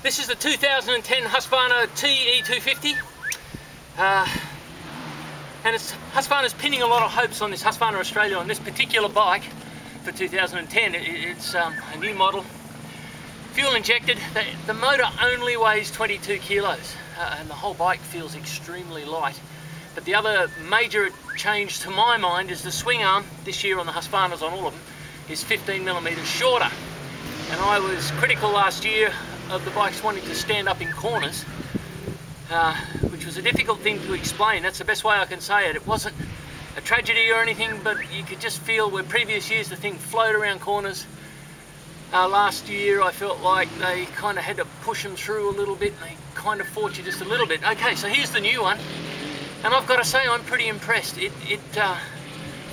This is the 2010 Husqvarna TE250, and Husqvarna's pinning a lot of hopes on this Husqvarna Australia on this particular bike for 2010. It's a new model, fuel injected. The motor only weighs 22 kilos and the whole bike feels extremely light. But the other major change to my mind is the swing arm this year on the Husqvarnas, on all of them, is 15mm shorter. And I was critical last year of the bikes wanting to stand up in corners, which was a difficult thing to explain. That's the best way I can say it. It wasn't a tragedy or anything, but you could just feel where previous years the thing flowed around corners. Last year I felt like they kind of had to push them through a little bit, and they kind of fought you just a little bit. Okay, so here's the new one, and I've got to say I'm pretty impressed. It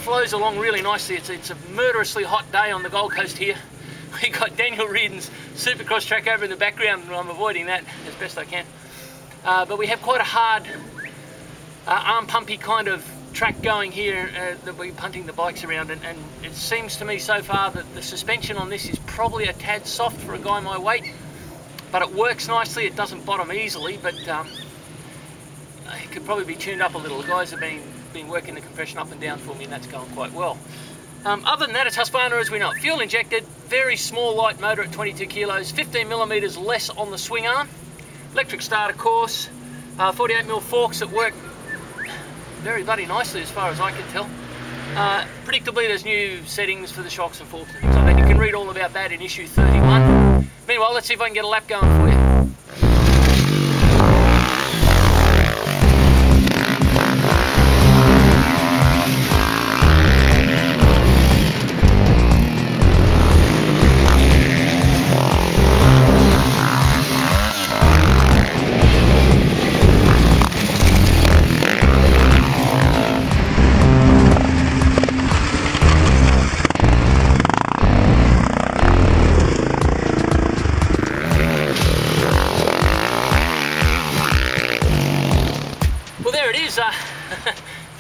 flows along really nicely. It's a murderously hot day on the Gold Coast here. We got Daniel Reardon's Supercross track over in the background, and I'm avoiding that as best I can. But we have quite a hard arm pumpy kind of track going here that we're punting the bikes around, and it seems to me so far that the suspension on this is probably a tad soft for a guy my weight, but it works nicely. It doesn't bottom easily, but it could probably be tuned up a little. The guys have been working the compression up and down for me, and that's going quite well. Other than that, it's Husqvarna as we know it. Fuel injected, very small light motor at 22 kilos, 15mm less on the swing arm, electric start of course, 48mm forks that work very bloody nicely as far as I can tell. Predictably there's new settings for the shocks and forks and things like that. You can read all about that in issue 31. Meanwhile, let's see if I can get a lap going for you.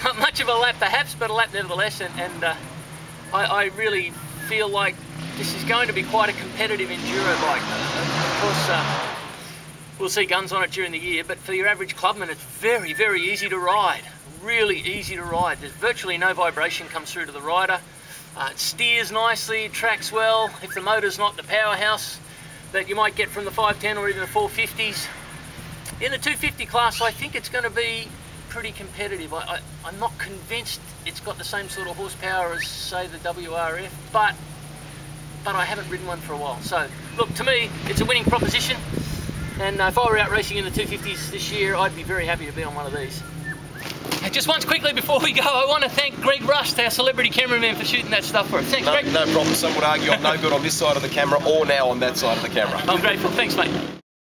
Not much of a lap perhaps, but a lap nevertheless, and I really feel like this is going to be quite a competitive enduro bike. Of course, we'll see guns on it during the year, but for your average clubman it's very, very easy to ride. Really easy to ride. There's virtually no vibration comes through to the rider. It steers nicely, it tracks well. If the motor's not the powerhouse that you might get from the 510 or even the 450s. In the 250 class, I think it's going to be pretty competitive. I'm not convinced it's got the same sort of horsepower as, say, the WRF, but I haven't ridden one for a while. So, look, to me, it's a winning proposition, and if I were out racing in the 250s this year, I'd be very happy to be on one of these. Just once quickly before we go, I want to thank Greg Rust, our celebrity cameraman, for shooting that stuff for us. Thanks, Greg. No problem. Some would argue I'm no good on this side of the camera or now on that side of the camera. I'm grateful. Thanks, mate.